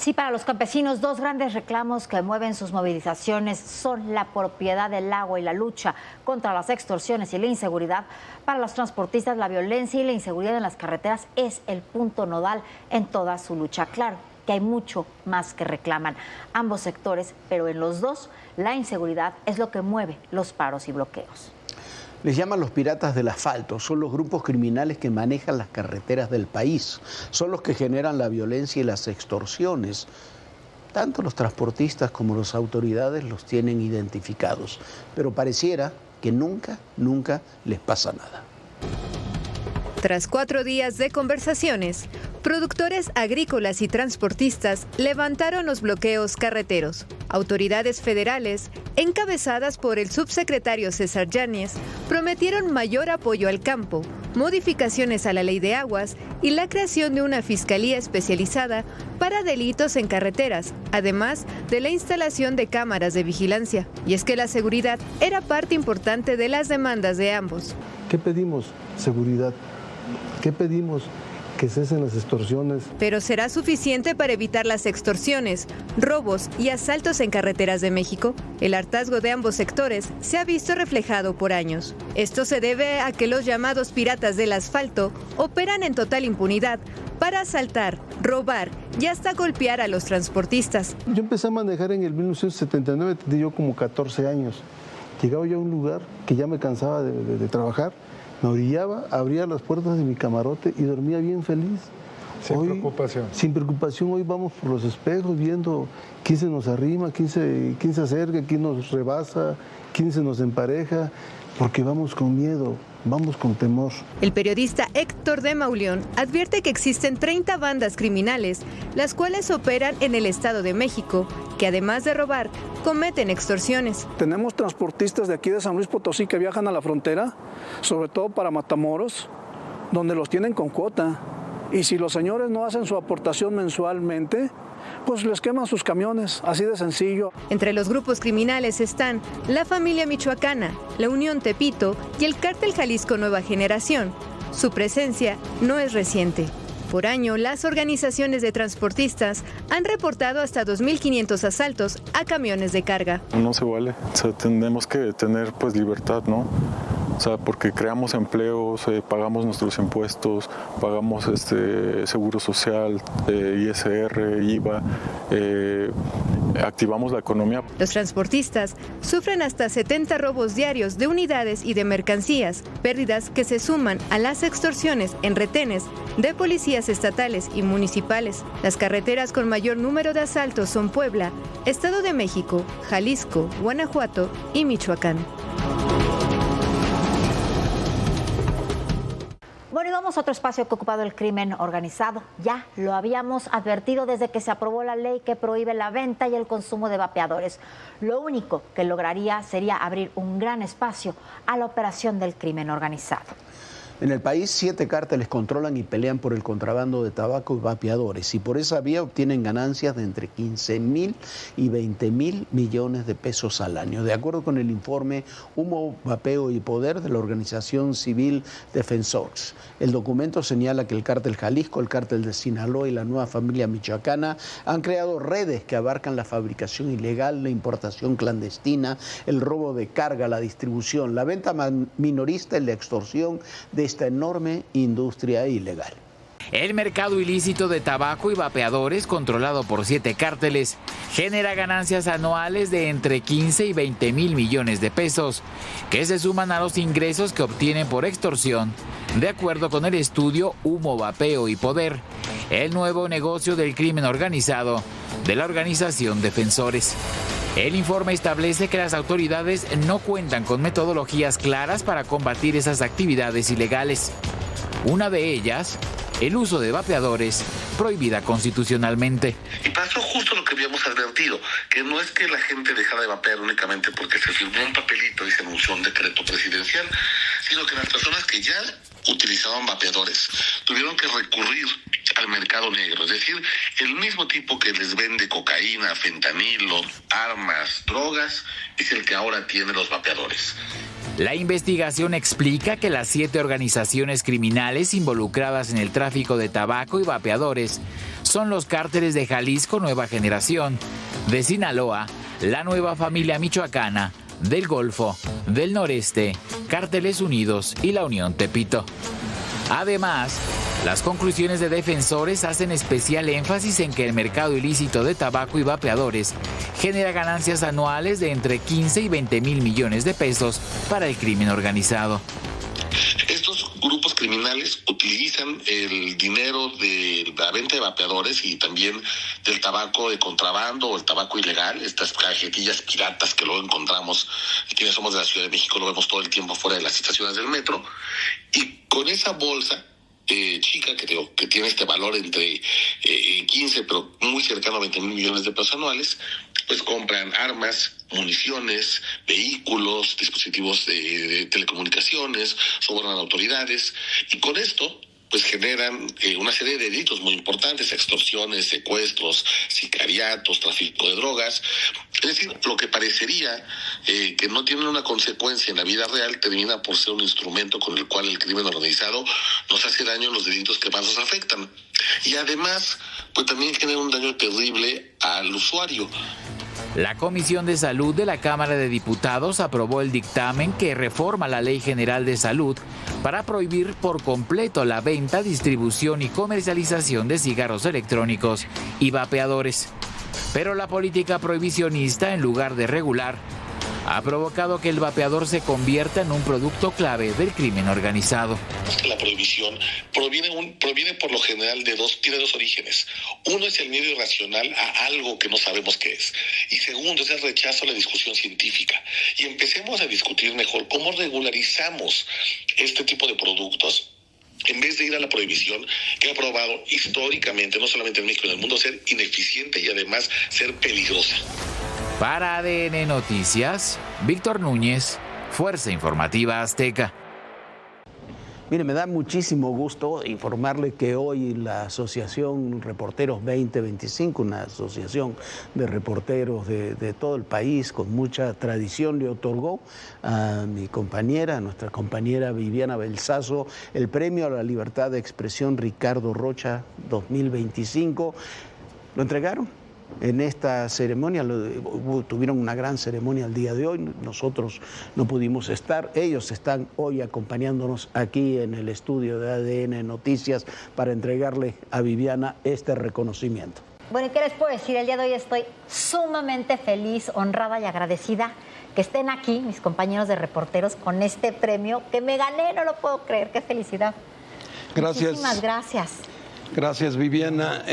Sí, para los campesinos, dos grandes reclamos que mueven sus movilizaciones son la propiedad del agua y la lucha contra las extorsiones y la inseguridad. Para los transportistas, la violencia y la inseguridad en las carreteras es el punto nodal en toda su lucha. Claro que hay mucho más que reclaman ambos sectores, pero en los dos la inseguridad es lo que mueve los paros y bloqueos. Les llaman los piratas del asfalto, son los grupos criminales que manejan las carreteras del país, son los que generan la violencia y las extorsiones. Tanto los transportistas como las autoridades los tienen identificados, pero pareciera que nunca les pasa nada. Tras 4 días de conversaciones, productores agrícolas y transportistas levantaron los bloqueos carreteros. Autoridades federales, encabezadas por el subsecretario César Yáñez, prometieron mayor apoyo al campo, modificaciones a la ley de aguas y la creación de una fiscalía especializada para delitos en carreteras, además de la instalación de cámaras de vigilancia. Y es que la seguridad era parte importante de las demandas de ambos. ¿Qué pedimos? Seguridad. ¿Qué pedimos? Que cesen las extorsiones. Pero ¿será suficiente para evitar las extorsiones, robos y asaltos en carreteras de México? El hartazgo de ambos sectores se ha visto reflejado por años. Esto se debe a que los llamados piratas del asfalto operan en total impunidad para asaltar, robar y hasta golpear a los transportistas. Yo empecé a manejar en el 1979, tenía yo como 14 años. Llegaba yo a un lugar que ya me cansaba de trabajar. Me orillaba, abría las puertas de mi camarote y dormía bien feliz. Sin preocupación. Sin preocupación, hoy vamos por los espejos viendo quién se nos arrima, quién se acerca, quién nos rebasa, quién se nos empareja, porque vamos con miedo, vamos con temor. El periodista Héctor de Mauleón advierte que existen 30 bandas criminales, las cuales operan en el Estado de México, que además de robar, cometen extorsiones. Tenemos transportistas de aquí de San Luis Potosí que viajan a la frontera, sobre todo para Matamoros, donde los tienen con cuota. Y si los señores no hacen su aportación mensualmente, pues les queman sus camiones, así de sencillo. Entre los grupos criminales están la Familia Michoacana, la Unión Tepito y el Cártel Jalisco Nueva Generación. Su presencia no es reciente. Por año, las organizaciones de transportistas han reportado hasta 2.500 asaltos a camiones de carga. No se vale, o sea, tenemos que tener pues libertad, ¿no? O sea, porque creamos empleos, pagamos nuestros impuestos, pagamos seguro social, ISR, IVA, activamos la economía. Los transportistas sufren hasta 70 robos diarios de unidades y de mercancías, pérdidas que se suman a las extorsiones en retenes de policías estatales y municipales. Las carreteras con mayor número de asaltos son Puebla, Estado de México, Jalisco, Guanajuato y Michoacán. Bueno, y vamos a otro espacio que ha ocupado el crimen organizado. Ya lo habíamos advertido desde que se aprobó la ley que prohíbe la venta y el consumo de vapeadores. Lo único que lograría sería abrir un gran espacio a la operación del crimen organizado. En el país, 7 cárteles controlan y pelean por el contrabando de tabaco y vapeadores, y por esa vía obtienen ganancias de entre 15.000 y 20.000 millones de pesos al año. De acuerdo con el informe Humo, Vapeo y Poder de la organización civil Defensores, el documento señala que el cártel Jalisco, el cártel de Sinaloa y la Nueva Familia Michoacana han creado redes que abarcan la fabricación ilegal, la importación clandestina, el robo de carga, la distribución, la venta minorista y la extorsión de esta enorme industria ilegal. El mercado ilícito de tabaco y vapeadores, controlado por 7 cárteles, genera ganancias anuales de entre 15 y 20 mil millones de pesos, que se suman a los ingresos que obtienen por extorsión, de acuerdo con el estudio Humo, Vapeo y Poder, el nuevo negocio del crimen organizado de la organización Defensores. El informe establece que las autoridades no cuentan con metodologías claras para combatir esas actividades ilegales. Una de ellas, el uso de vapeadores, prohibida constitucionalmente. Y pasó justo lo que habíamos advertido, que no es que la gente dejara de vapear únicamente porque se firmó un papelito y se anunció un decreto presidencial, sino que las personas que ya utilizaban vapeadores tuvieron que recurrir al mercado negro, es decir, el mismo tipo que les vende cocaína, fentanilo, armas, drogas, es el que ahora tiene los vapeadores. La investigación explica que las 7 organizaciones criminales involucradas en el tráfico de tabaco y vapeadores son los cárteles de Jalisco Nueva Generación, de Sinaloa, la Nueva Familia Michoacana, del Golfo, del Noreste, Cárteles Unidos y la Unión Tepito. Además, las conclusiones de defensores hacen especial énfasis en que el mercado ilícito de tabaco y vapeadores genera ganancias anuales de entre 15 y 20 mil millones de pesos para el crimen organizado. Estos grupos criminales utilizan el dinero de la venta de vapeadores y también del tabaco de contrabando o el tabaco ilegal, estas cajetillas piratas que luego encontramos, quienes somos de la Ciudad de México lo vemos todo el tiempo fuera de las estaciones del metro, y con esa bolsa chica que tiene este valor entre 15 pero muy cercano a 20 mil millones de pesos anuales, pues compran armas, municiones, vehículos, dispositivos de telecomunicaciones, sobornan autoridades, y con esto pues generan una serie de delitos muy importantes: extorsiones, secuestros, sicariatos, tráfico de drogas. Es decir, lo que parecería que no tiene una consecuencia en la vida real termina por ser un instrumento con el cual el crimen organizado nos hace daño en los delitos que más nos afectan. Y además, pues también genera un daño terrible al usuario. La Comisión de Salud de la Cámara de Diputados aprobó el dictamen que reforma la Ley General de Salud para prohibir por completo la venta, distribución y comercialización de cigarros electrónicos y vapeadores. Pero la política prohibicionista, en lugar de regular, ha provocado que el vapeador se convierta en un producto clave del crimen organizado. La prohibición proviene por lo general tiene dos orígenes. Uno es el miedo irracional a algo que no sabemos qué es. Y segundo es el rechazo a la discusión científica. Y empecemos a discutir mejor cómo regularizamos este tipo de productos, en vez de ir a la prohibición, que ha probado históricamente, no solamente en México, en el mundo, ser ineficiente y además ser peligrosa. Para ADN Noticias, Víctor Núñez, Fuerza Informativa Azteca. Mire, me da muchísimo gusto informarle que hoy la Asociación Reporteros 2025, una asociación de reporteros de todo el país con mucha tradición, le otorgó a mi compañera, a nuestra compañera Viviana Belsazo, el Premio a la Libertad de Expresión Ricardo Rocha 2025. Lo entregaron en esta ceremonia, tuvieron una gran ceremonia el día de hoy, nosotros no pudimos estar, ellos están hoy acompañándonos aquí en el estudio de ADN Noticias para entregarle a Viviana este reconocimiento. Bueno, ¿y qué les puedo decir? El día de hoy estoy sumamente feliz, honrada y agradecida que estén aquí mis compañeros de reporteros con este premio que me gané, no lo puedo creer, qué felicidad. Gracias. Muchísimas gracias. Gracias, Viviana.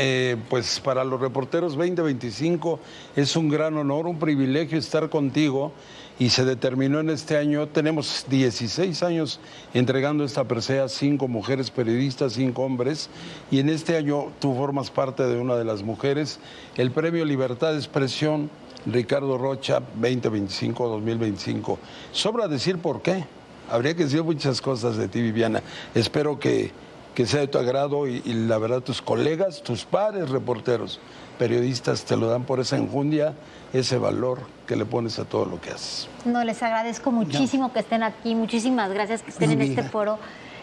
Pues para los Reporteros 2025 es un gran honor, un privilegio estar contigo, y se determinó en este año, tenemos 16 años entregando esta presea, 5 mujeres periodistas, 5 hombres, y en este año tú formas parte de una de las mujeres, el Premio Libertad de Expresión Ricardo Rocha 2025-2025. Sobra decir por qué, habría que decir muchas cosas de ti, Viviana. Espero que sea de tu agrado y la verdad tus colegas, tus pares reporteros, periodistas te lo dan por esa enjundia, ese valor que le pones a todo lo que haces. No, les agradezco muchísimo que estén aquí, muchísimas gracias que estén en este foro.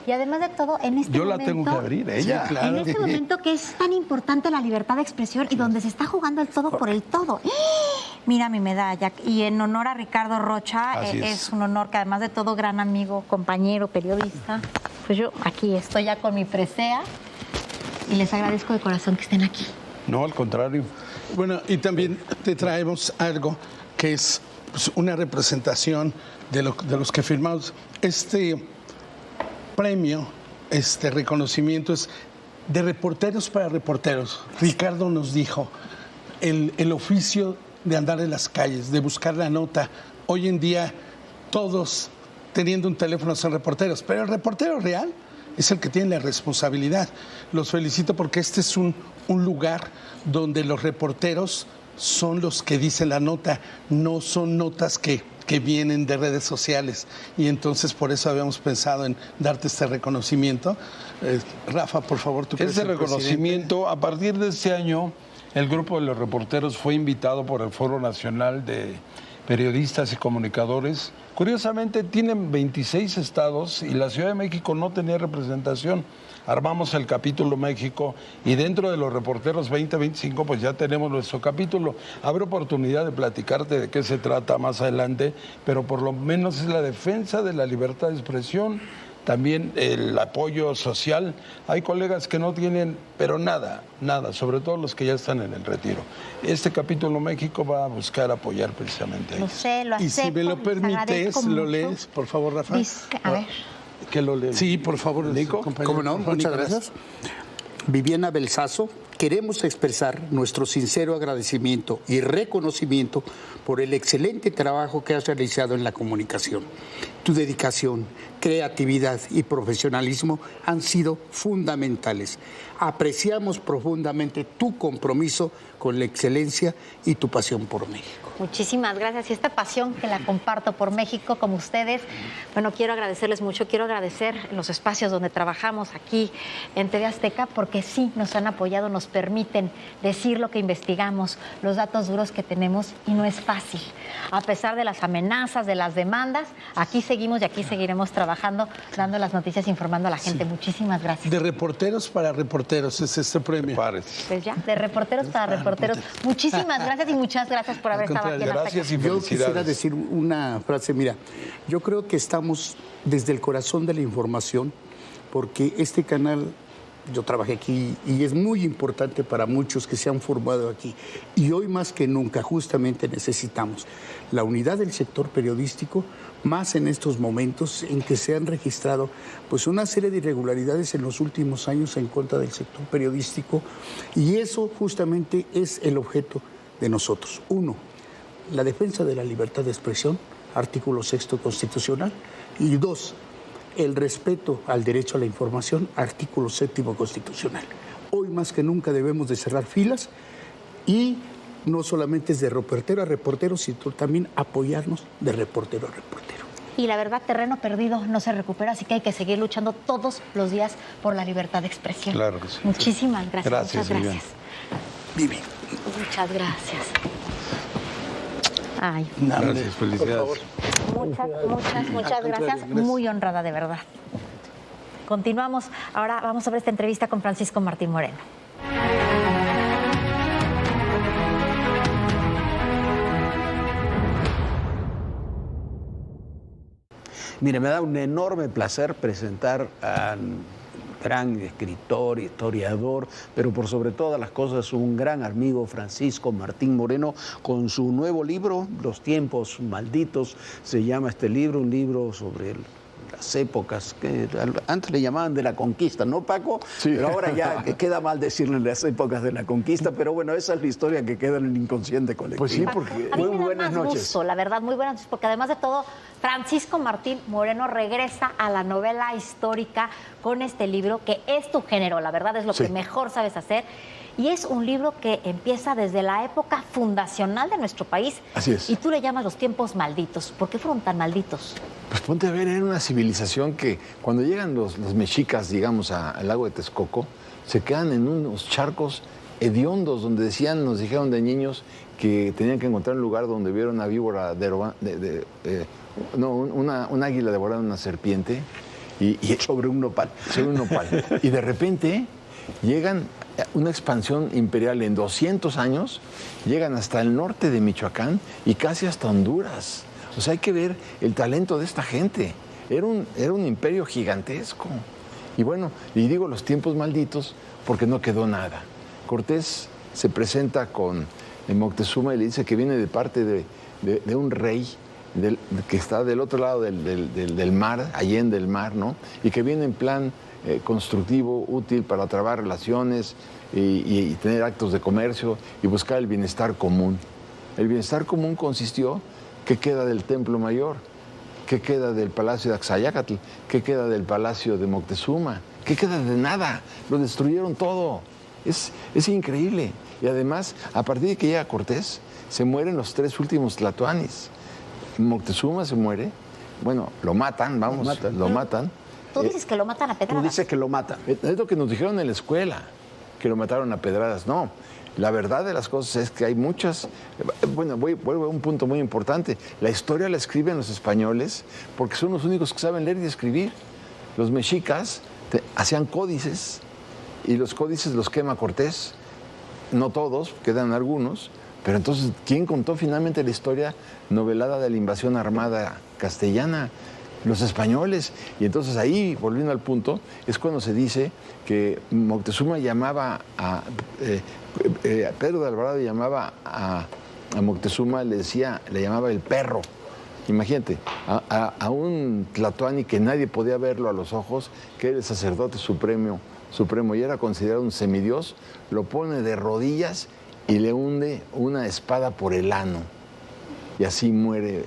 Y además de todo, en este momento... Yo la tengo que abrir, ella. Sí, claro. En este momento que es tan importante la libertad de expresión y donde se está jugando el todo por el todo. Mira mi medalla. Y en honor a Ricardo Rocha, es un honor que además de todo, gran amigo, compañero, periodista. Pues yo aquí estoy ya con mi presea y les agradezco de corazón que estén aquí. No, al contrario. Bueno, y también te traemos algo que es pues, una representación de los que firmamos. Este premio, este reconocimiento es de reporteros para reporteros. Ricardo nos dijo, el oficio de andar en las calles, de buscar la nota. Hoy en día todos teniendo un teléfono son reporteros, pero el reportero real es el que tiene la responsabilidad. Los felicito porque este es un lugar donde los reporteros son los que dicen la nota, no son notas que vienen de redes sociales, y entonces por eso habíamos pensado en darte este reconocimiento. Rafa, por favor, tú. Este reconocimiento, a partir de este año, el grupo de los reporteros fue invitado por el Foro Nacional de Periodistas y Comunicadores. Curiosamente tienen 26 estados y la Ciudad de México no tenía representación. Armamos el capítulo México y dentro de los reporteros 2025 pues ya tenemos nuestro capítulo. Habrá oportunidad de platicarte de qué se trata más adelante, pero por lo menos es la defensa de la libertad de expresión, también el apoyo social. Hay colegas que no tienen, pero nada, sobre todo los que ya están en el retiro. Este capítulo México va a buscar apoyar precisamente a ellos. Lo sé, lo acepto. Y si me lo permites, lo lees, por favor, Rafa. A ver. ¿Qué lo lees? Sí, por favor, Nico. ¿Cómo no? Muchas gracias. Viviana Belsazo, queremos expresar nuestro sincero agradecimiento y reconocimiento por el excelente trabajo que has realizado en la comunicación. Tu dedicación, creatividad y profesionalismo han sido fundamentales. Apreciamos profundamente tu compromiso con la excelencia y tu pasión por México. Muchísimas gracias. Y esta pasión que la comparto por México, como ustedes, bueno, quiero agradecerles mucho. Quiero agradecer los espacios donde trabajamos aquí en TV Azteca, porque sí nos han apoyado, nos permiten decir lo que investigamos, los datos duros que tenemos, y no es fácil. A pesar de las amenazas, de las demandas, aquí seguimos y aquí seguiremos trabajando, dando las noticias, informando a la gente. Sí. Muchísimas gracias. De reporteros para reporteros es este premio. Pues ya, de reporteros para reporteros. Muchísimas gracias y muchas gracias por haber estado aquí en Gracias y yo felicidades. quisiera decir una frase, mira, yo creo que estamos desde el corazón de la información, porque este canal, yo trabajé aquí y es muy importante para muchos que se han formado aquí, y hoy más que nunca justamente necesitamos la unidad del sector periodístico, más en estos momentos en que se han registrado pues una serie de irregularidades en los últimos años en contra del sector periodístico, y eso justamente es el objeto de nosotros. Uno, la defensa de la libertad de expresión, artículo 6º constitucional, y dos, el respeto al derecho a la información, artículo 7º constitucional. Hoy más que nunca debemos de cerrar filas, y no solamente es de reportero a reportero, sino también apoyarnos de reportero a reportero. Y la verdad, terreno perdido no se recupera, así que hay que seguir luchando todos los días por la libertad de expresión. Claro que sí. Muchísimas gracias. Muchas gracias. Vivi. Muchas gracias. Ay. Gracias, felicidades. Muchas gracias. Muy honrada, de verdad. Continuamos. Ahora vamos a ver esta entrevista con Francisco Martín Moreno. Mire, me da un enorme placer presentar a gran escritor, historiador, pero por sobre todas las cosas un gran amigo, Francisco Martín Moreno, con su nuevo libro, Los tiempos malditos, se llama este libro, un libro sobre las épocas que antes le llamaban de la conquista, ¿no, Paco? Sí. Pero ahora ya queda mal decirle las épocas de la conquista, pero bueno, esa es la historia que queda en el inconsciente colectivo. Pues sí, porque muy buenas noches. Gusto, la verdad, muy buenas noches, porque además de todo, Francisco Martín Moreno regresa a la novela histórica con este libro, que es tu género, la verdad es lo que mejor sabes hacer. Y es un libro que empieza desde la época fundacional de nuestro país. Así es. Y tú le llamas los tiempos malditos. ¿Por qué fueron tan malditos? Pues ponte a ver, era una civilización que cuando llegan los mexicas, digamos, al lago de Texcoco, se quedan en unos charcos hediondos donde nos dijeron de niños que tenían que encontrar un lugar donde hubiera una víbora, un águila devorando una serpiente y sobre un nopal. Sobre un nopal. Y de repente llegan una expansión imperial en 200 años, llegan hasta el norte de Michoacán y casi hasta Honduras. O sea, hay que ver el talento de esta gente. Era un imperio gigantesco. Y bueno, y digo los tiempos malditos porque no quedó nada. Cortés se presenta con Moctezuma y le dice que viene de parte de un rey que está del otro lado del mar, allende el mar, ¿no? Y que viene en plan constructivo, útil para trabar relaciones y tener actos de comercio y buscar el bienestar común. El bienestar común consistió, ¿qué queda del Templo Mayor? ¿Qué queda del Palacio de Axayácatl? ¿Qué queda del Palacio de Moctezuma? ¿Qué queda de nada? Lo destruyeron todo. Es increíble. Y además, a partir de que llega Cortés, se mueren los 3 últimos tlatoanis. Moctezuma se muere, bueno, lo matan, lo matan. Tú dices que lo matan a pedradas. Tú dices que lo matan. Es lo que nos dijeron en la escuela, que lo mataron a pedradas. No, La verdad de las cosas es que hay muchas... Bueno, vuelvo a un punto muy importante. La historia la escriben los españoles porque son los únicos que saben leer y escribir. Los mexicas hacían códices y los códices los quema Cortés. No todos, quedan algunos. Pero entonces, ¿quién contó finalmente la historia novelada de la invasión armada castellana? Los españoles. Y entonces ahí, volviendo al punto, es cuando se dice que Moctezuma llamaba a... Pedro de Alvarado llamaba a Moctezuma, le llamaba el perro. Imagínate, a un tlatoani que nadie podía verlo a los ojos, que era el sacerdote supremo y era considerado un semidios, lo pone de rodillas y le hunde una espada por el ano. Y así muere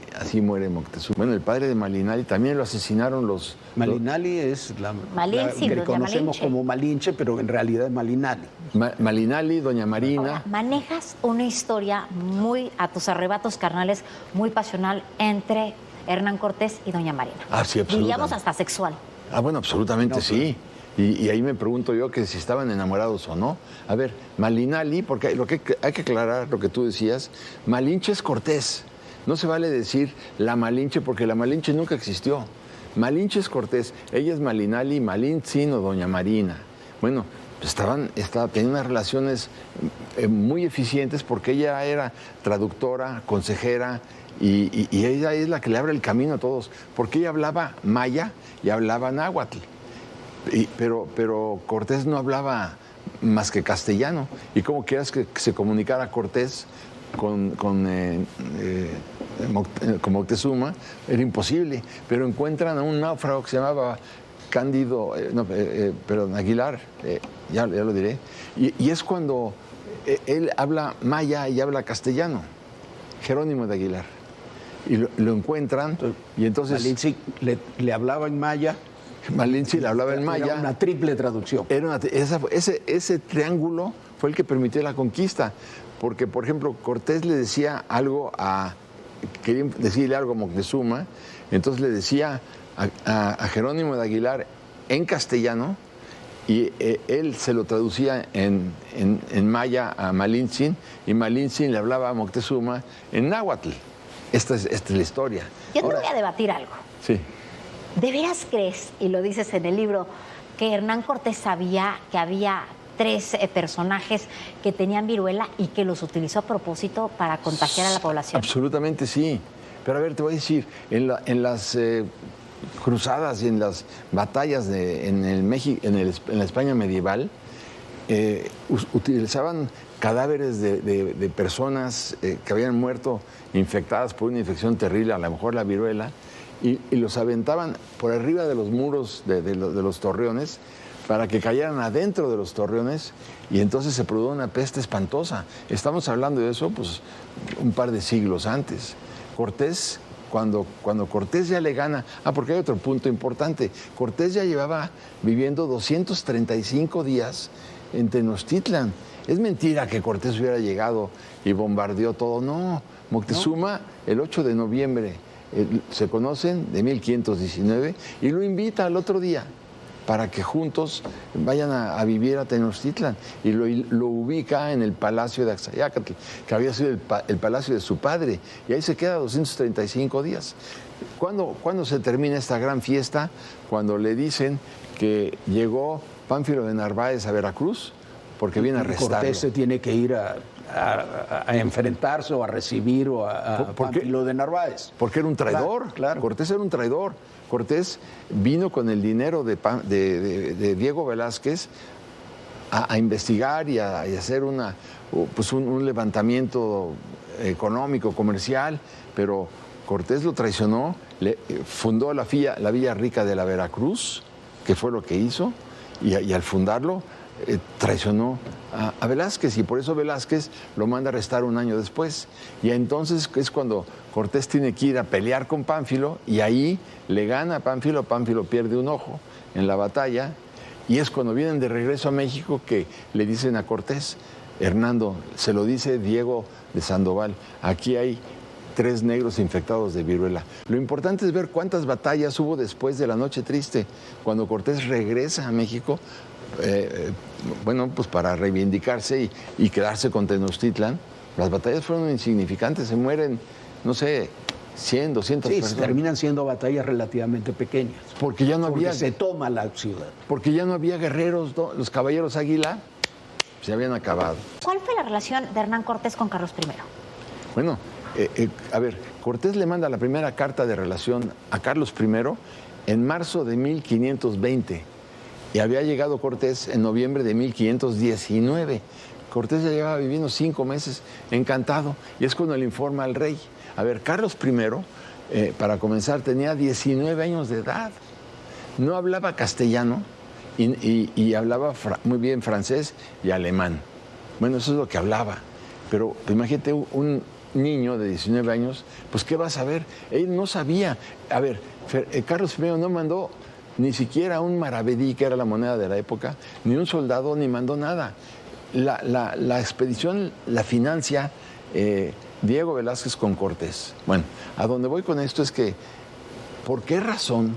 Moctezuma. Bueno, el padre de Malinali también lo asesinaron los... Malinali es la que conocemos como Malinche, pero en realidad es Malinali. Malinali, doña Marina. Ahora, manejas una historia muy, a tus arrebatos carnales, muy pasional entre Hernán Cortés y doña Marina. Ah, sí, absolutamente. Diríamos hasta sexual. Ah, bueno, absolutamente no, sí. Y ahí me pregunto yo que si estaban enamorados o no. A ver, Malinali, porque hay que aclarar lo que tú decías, Malinche es Cortés. No se vale decir la Malinche porque la Malinche nunca existió. Malinche es Cortés, ella es Malinali, Malintzin o doña Marina. Bueno, tenían unas relaciones muy eficientes porque ella era traductora, consejera y ella es la que le abre el camino a todos. Porque ella hablaba maya y hablaba náhuatl. Pero Cortés no hablaba más que castellano. ¿Y cómo quieras que se comunicara Cortés con Moctezuma? Era imposible. Pero encuentran a un náufrago que se llamaba Cándido, Aguilar, ya lo diré. Y es cuando él habla maya y habla castellano, Jerónimo de Aguilar. Y lo encuentran y entonces... Malinche le hablaba en maya. Malinche le hablaba en maya. Era una triple traducción. Ese triángulo fue el que permitió la conquista. Porque, por ejemplo, Cortés le decía algo quería decirle algo a Moctezuma, entonces le decía a Jerónimo de Aguilar en castellano y él se lo traducía en maya a Malintzin y Malintzin le hablaba a Moctezuma en náhuatl. Esta es la historia. Yo te voy a debatir algo. Sí. ¿De veras crees, y lo dices en el libro, que Hernán Cortés sabía que había 3 personajes que tenían viruela y que los utilizó a propósito para contagiar a la población? Absolutamente sí. Pero a ver, te voy a decir, en las cruzadas y en las batallas en la España medieval, utilizaban cadáveres de personas que habían muerto infectadas por una infección terrible, a lo mejor la viruela, y los aventaban por arriba de los muros de los torreones para que cayeran adentro de los torreones y entonces se produjo una peste espantosa. Estamos hablando de eso pues un par de siglos antes. Cortés, cuando Cortés ya le gana... porque hay otro punto importante. Cortés ya llevaba viviendo 235 días en Tenochtitlan. Es mentira que Cortés hubiera llegado y bombardeó todo. No, Moctezuma, el 8 de noviembre, se conocen, de 1519, y lo invita al otro día para que juntos vayan a vivir a Tenochtitlan. Y lo ubica en el palacio de Axayácatl, que había sido el palacio de su padre. Y ahí se queda 235 días. ¿Cuándo se termina esta gran fiesta? Cuando le dicen que llegó Pánfilo de Narváez a Veracruz, porque viene a arrestarlo. Cortés se tiene que ir a enfrentarse o a recibir a Pánfilo de Narváez. Porque era un traidor. Claro. Cortés era un traidor. Cortés vino con el dinero de Diego Velázquez a investigar y a hacer un levantamiento económico, comercial, pero Cortés lo traicionó, fundó la Villa Rica de la Veracruz, que fue lo que hizo, y al fundarlo traicionó a Velázquez, y por eso Velázquez lo manda a arrestar un año después. Y entonces es cuando Cortés tiene que ir a pelear con Pánfilo, y ahí le gana a Pánfilo. Pánfilo pierde un ojo en la batalla, y es cuando vienen de regreso a México que le dicen a Cortés, Hernando, se lo dice Diego de Sandoval, aquí hay 3 negros infectados de viruela. Lo importante es ver cuántas batallas hubo después de la Noche Triste. Cuando Cortés regresa a México, bueno, pues para reivindicarse y quedarse con Tenochtitlan. Las batallas fueron insignificantes, se mueren, no sé, 100, 200 personas. Terminan siendo batallas relativamente pequeñas. Porque ya no había... se toma la ciudad. Porque ya no había guerreros, ¿no? Los caballeros águila se habían acabado. ¿Cuál fue la relación de Hernán Cortés con Carlos I? Bueno, a ver, Cortés le manda la primera carta de relación a Carlos I en marzo de 1520 y había llegado Cortés en noviembre de 1519. Cortés ya llevaba viviendo 5 meses encantado y es cuando le informa al rey. A ver, Carlos I, para comenzar, tenía 19 años de edad. No hablaba castellano y hablaba muy bien francés y alemán. Bueno, eso es lo que hablaba. Pero imagínate un niño de 19 años, pues ¿qué va a saber? Él no sabía. A ver, Carlos I no mandó ni siquiera un maravedí, que era la moneda de la época, ni un soldado, ni mandó nada. La expedición la financia Diego Velázquez con Cortés. Bueno, a donde voy con esto es que, ¿por qué razón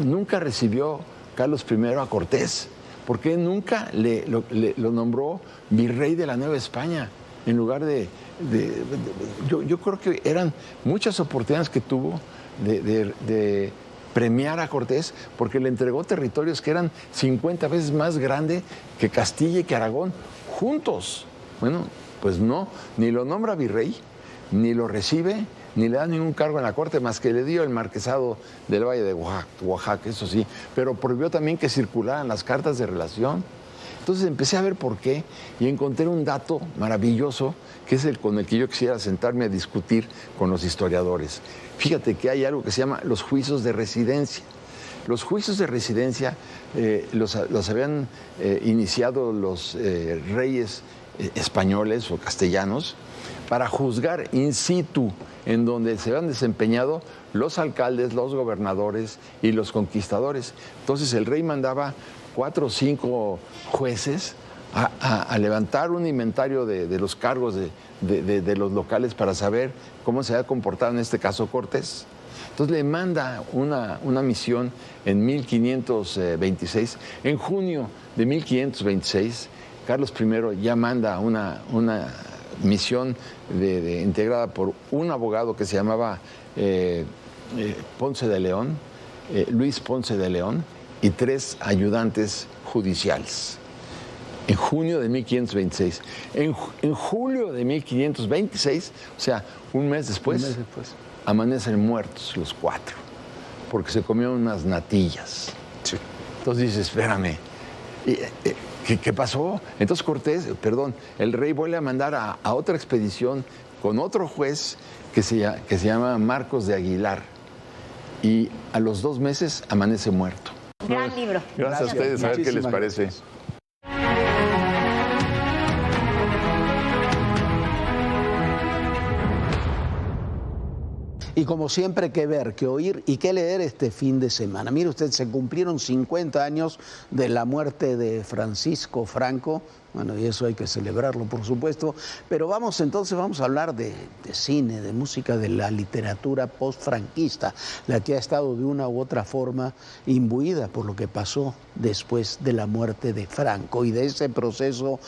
nunca recibió Carlos I a Cortés? ¿Por qué nunca lo nombró virrey de la Nueva España? En lugar yo creo que eran muchas oportunidades que tuvo de premiar a Cortés, porque le entregó territorios que eran 50 veces más grandes que Castilla y que Aragón, juntos. Bueno, pues no, ni lo nombra virrey, ni lo recibe, ni le da ningún cargo en la corte, más que le dio el marquesado del Valle de Oaxaca, eso sí, pero prohibió también que circularan las cartas de relación. Entonces empecé a ver por qué y encontré un dato maravilloso que es el con el que yo quisiera sentarme a discutir con los historiadores. Fíjate que hay algo que se llama los juicios de residencia. Los juicios de residencia los habían iniciado los reyes españoles o castellanos para juzgar in situ en donde se habían desempeñado los alcaldes, los gobernadores y los conquistadores. Entonces el rey mandaba 4 o 5 jueces a levantar un inventario de los cargos de los locales para saber cómo se había comportado en este caso Cortés. Entonces le manda una misión en 1526. En junio de 1526, Carlos I ya manda una misión integrada por un abogado que se llamaba Ponce de León, Luis Ponce de León, y 3 ayudantes judiciales. En junio de 1526. En julio de 1526, o sea, un mes después, amanecen muertos los 4, porque se comieron unas natillas. Sí. Entonces dices, espérame, ¿qué pasó? Entonces el rey vuelve a mandar a otra expedición con otro juez que se llama Marcos de Aguilar, y a los 2 meses amanece muerto. Gran libro. Gracias a ustedes, a ver qué les parece. Y como siempre, qué ver, qué oír y qué leer este fin de semana. Mire usted, se cumplieron 50 años de la muerte de Francisco Franco. Bueno, y eso hay que celebrarlo, por supuesto. Pero vamos a hablar de cine, de música, de la literatura post-franquista, la que ha estado de una u otra forma imbuida por lo que pasó después de la muerte de Franco y de ese proceso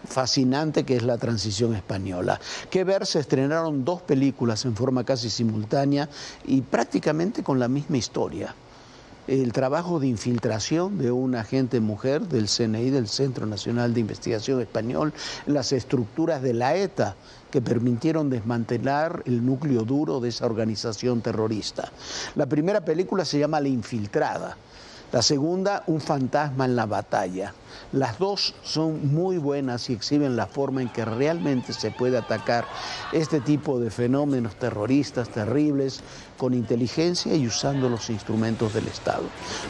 fascinante que es la transición española. Que ver, se estrenaron 2 películas en forma casi simultánea y prácticamente con la misma historia. El trabajo de infiltración de una agente mujer del CNI, del Centro Nacional de Investigación Español, las estructuras de la ETA que permitieron desmantelar el núcleo duro de esa organización terrorista. La primera película se llama La Infiltrada. La segunda, Un fantasma en la batalla. Las 2 son muy buenas y exhiben la forma en que realmente se puede atacar este tipo de fenómenos terroristas terribles con inteligencia y usando los instrumentos del Estado.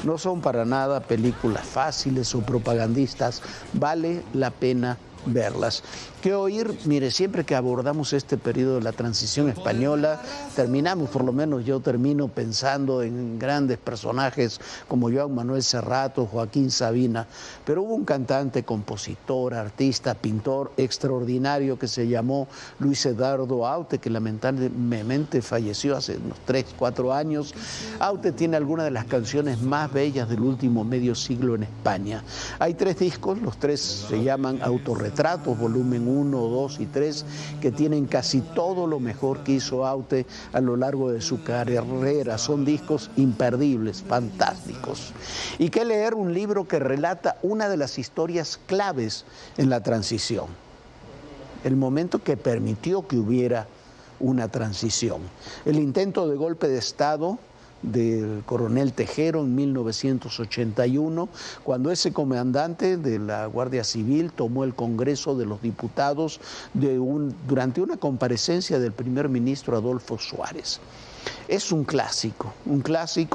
No son para nada películas fáciles o propagandistas, vale la pena verlas. ¿Qué oír? Mire, siempre que abordamos este periodo de la transición española, terminamos, por lo menos yo termino pensando en grandes personajes como Joan Manuel Serrat, Joaquín Sabina, pero hubo un cantante, compositor, artista, pintor extraordinario que se llamó Luis Eduardo Aute, que lamentablemente falleció hace unos 3, 4 años. Aute tiene algunas de las canciones más bellas del último medio siglo en España. Hay 3 discos, los 3 se llaman Autorretratos, volumen 1, 2 y 3, que tienen casi todo lo mejor que hizo Aute a lo largo de su carrera. Son discos imperdibles, fantásticos. Y que leer un libro que relata una de las historias claves en la transición, el momento que permitió que hubiera una transición, el intento de golpe de Estado del coronel Tejero en 1981, cuando ese comandante de la Guardia Civil tomó el Congreso de los Diputados durante una comparecencia del primer ministro Adolfo Suárez. Es un clásico,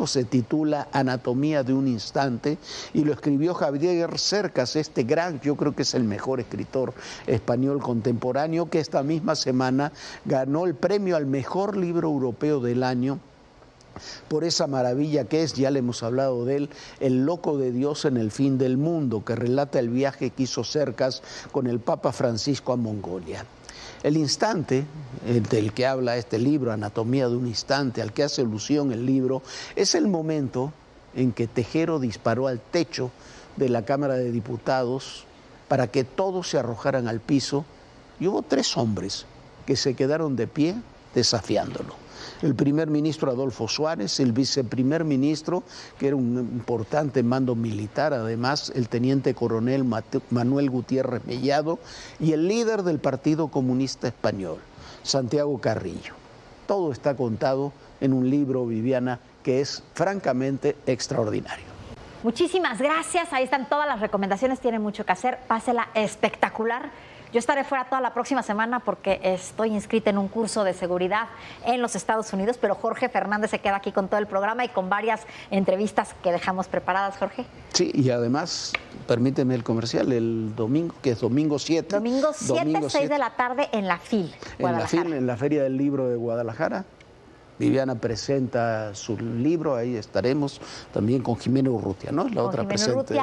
se titula Anatomía de un instante y lo escribió Javier Cercas, este gran, yo creo que es el mejor escritor español contemporáneo, que esta misma semana ganó el premio al mejor libro europeo del año por esa maravilla que es, ya le hemos hablado de él, El loco de Dios en el fin del mundo, que relata el viaje que hizo Cercas con el Papa Francisco a Mongolia. El instante del que habla este libro, Anatomía de un instante, al que hace alusión el libro, es el momento en que Tejero disparó al techo de la Cámara de Diputados para que todos se arrojaran al piso, y hubo 3 hombres que se quedaron de pie desafiándolo. El primer ministro Adolfo Suárez, el viceprimer ministro, que era un importante mando militar, además el teniente coronel Manuel Gutiérrez Mellado, y el líder del Partido Comunista Español, Santiago Carrillo. Todo está contado en un libro, Viviana, que es francamente extraordinario. Muchísimas gracias, ahí están todas las recomendaciones, tienen mucho que hacer, pásela espectacular. Yo estaré fuera toda la próxima semana porque estoy inscrita en un curso de seguridad en los Estados Unidos, pero Jorge Fernández se queda aquí con todo el programa y con varias entrevistas que dejamos preparadas, Jorge. Sí, y además, permíteme el comercial, el domingo, que es domingo 7. Domingo 7, 6 de la tarde en la FIL, Guadalajara. En la Feria del Libro de Guadalajara. Viviana presenta su libro, ahí estaremos también con Jimena Urrutia, ¿no? La otra presente.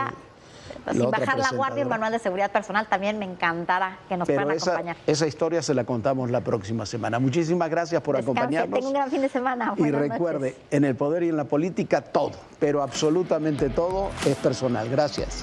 Sin bajar la guardia, el manual de seguridad personal, también me encantará que nos puedan acompañar. Esa historia se la contamos la próxima semana. Muchísimas gracias por acompañarnos. Tenga un gran fin de semana. Y recuerde, en el poder y en la política todo, pero absolutamente todo es personal. Gracias.